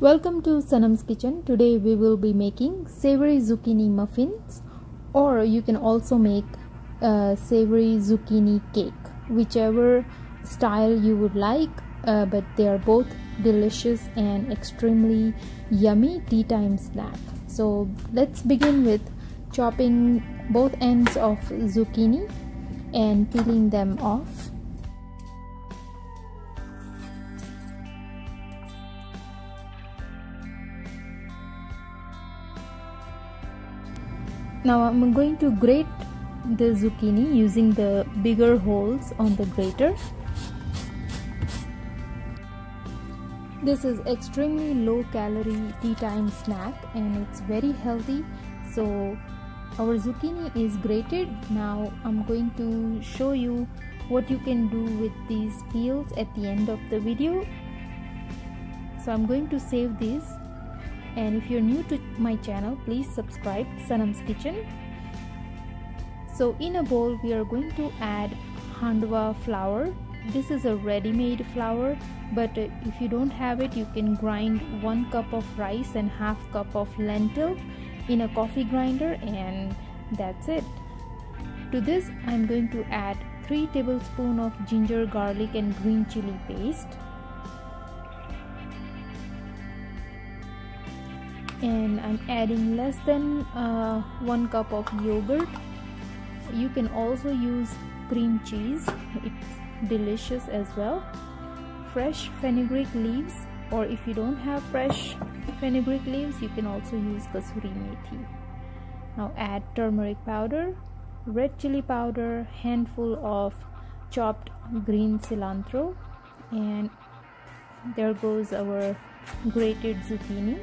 Welcome to Sanam's Kitchen. Today we will be making savory zucchini muffins, or you can also make savory zucchini cake, whichever style you would like, but they are both delicious and extremely yummy tea time snack. So let's begin with chopping both ends of zucchini and peeling them off. Now I'm going to grate the zucchini using the bigger holes on the grater. This is extremely low calorie tea time snack and it's very healthy. So our zucchini is grated. Now I'm going to show you what you can do with these peels at the end of the video. So I'm going to save these. And if you're new to my channel, please subscribe Sanam's Kitchen. So in a bowl we are going to add handva flour. This is a ready-made flour, but if you don't have it, you can grind 1 cup of rice and half cup of lentil in a coffee grinder, and that's it. To this I'm going to add 3 tablespoons of ginger, garlic and green chili paste. And I'm adding less than 1 cup of yogurt. You can also use cream cheese, it's delicious as well. Fresh fenugreek leaves, or if you don't have fresh fenugreek leaves, you can also use kasuri methi. Now add turmeric powder, red chili powder, handful of chopped green cilantro, and there goes our grated zucchini.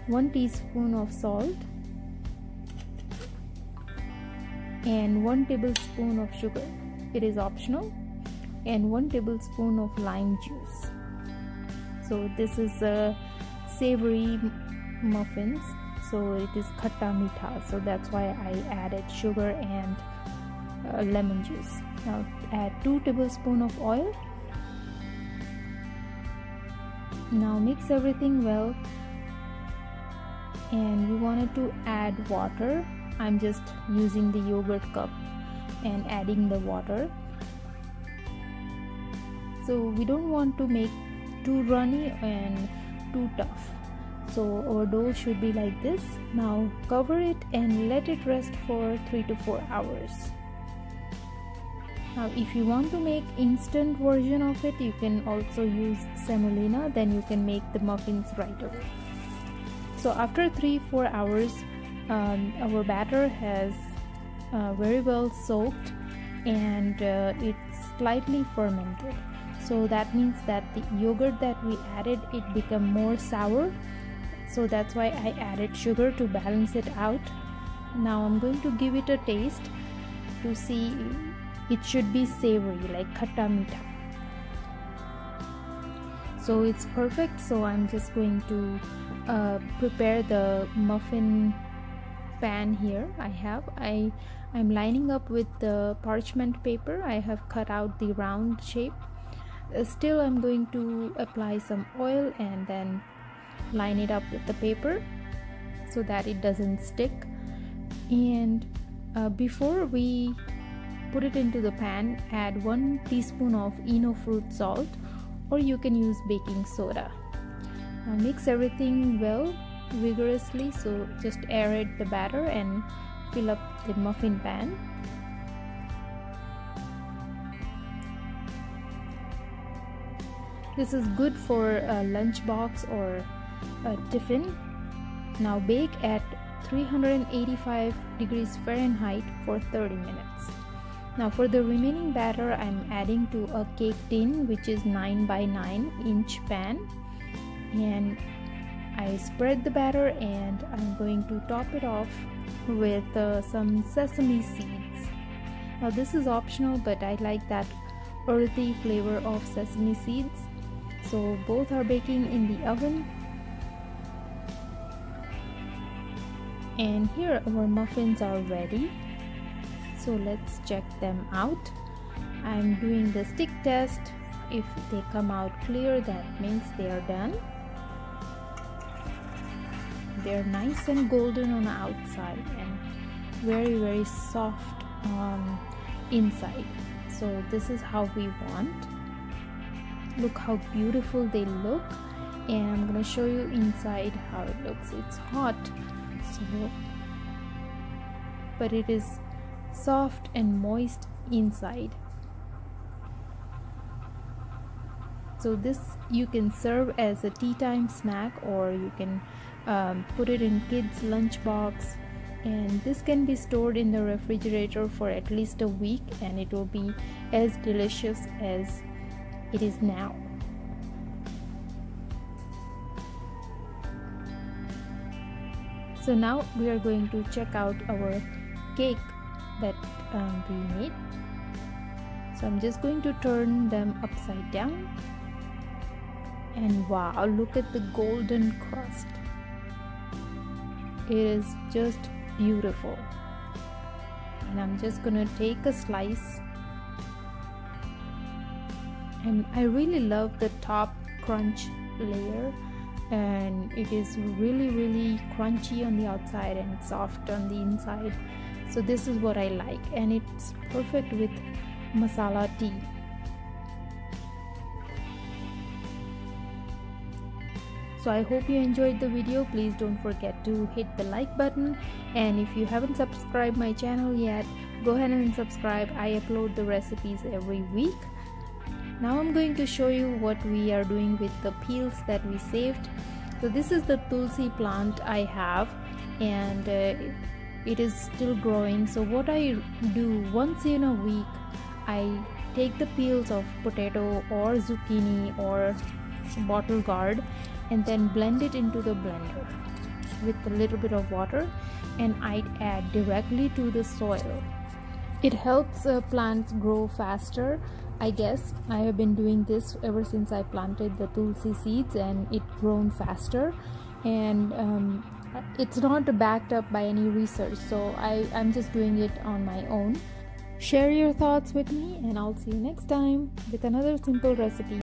1 teaspoon of salt and 1 tablespoon of sugar, it is optional, and 1 tablespoon of lime juice. So this is a savory muffins, so it is khatta meetha, so that's why I added sugar and lemon juice. Now add 2 tablespoons of oil. Now mix everything well, and we wanted to add water. I'm just using the yogurt cup and adding the water. So we don't want to make too runny and too tough, so our dough should be like this. Now cover it and let it rest for 3 to 4 hours. Now if you want to make instant version of it, you can also use SEMOLINA, then you can make the muffins right away. So after 3-4 hours, our batter has very well soaked and it's slightly fermented. So that means that the yogurt that we added, it became more sour. So that's why I added sugar to balance it out. Now I'm going to give it a taste to see. It should be savory, like khatta meetha. So it's perfect. So I'm just going to prepare the muffin pan here. I'm lining up with the parchment paper. I have cut out the round shape. Still I'm going to apply some oil and then line it up with the paper so that it doesn't stick. And before we put it into the pan, add 1 teaspoon of Eno fruit salt, or you can use baking soda. Now mix everything well vigorously, so just aerate the batter and fill up the muffin pan. This is good for a lunchbox or a tiffin. Now bake at 385 degrees Fahrenheit for 30 minutes. Now for the remaining batter, I'm adding to a cake tin, which is 9 by 9 inch pan, and I spread the batter and I'm going to top it off with some sesame seeds. Now this is optional, but I like that earthy flavor of sesame seeds. So both are baking in the oven. And here our muffins are ready. So let's check them out. I'm doing the stick test. If they come out clear, that means they are done. they're nice and golden on the outside and very soft inside. So this is how we want. Look how beautiful they look, and I'm gonna show you inside how it looks. It's hot, so but it is soft and moist inside. So this you can serve as a tea time snack, or you can put it in kids lunchbox, and this can be stored in the refrigerator for at least a week and it will be as delicious as it is now. So now we are going to check out our cake that we made. So I'm just going to turn them upside down, and wow, look at the golden crust. It is just beautiful. And I'm just gonna take a slice, and I really love the top crunch layer, and it is really crunchy on the outside and soft on the inside. So this is what I like, and it's perfect with masala tea. So I hope you enjoyed the video. Please don't forget to hit the like button, and if you haven't subscribed my channel yet, go ahead and subscribe. I upload the recipes every week. Now I'm going to show you what we are doing with the peels that we saved. So this is the tulsi plant I have, and it is still growing. So what I do once in a week, I take the peels of potato or zucchini or bottle gourd and then blend it into the blender with a little bit of water, and I add directly to the soil. It helps plants grow faster. I guess I have been doing this ever since I planted the tulsi seeds, and it grown faster, and it's not backed up by any research, so I'm just doing it on my own. Share your thoughts with me, and I'll see you next time with another simple recipe.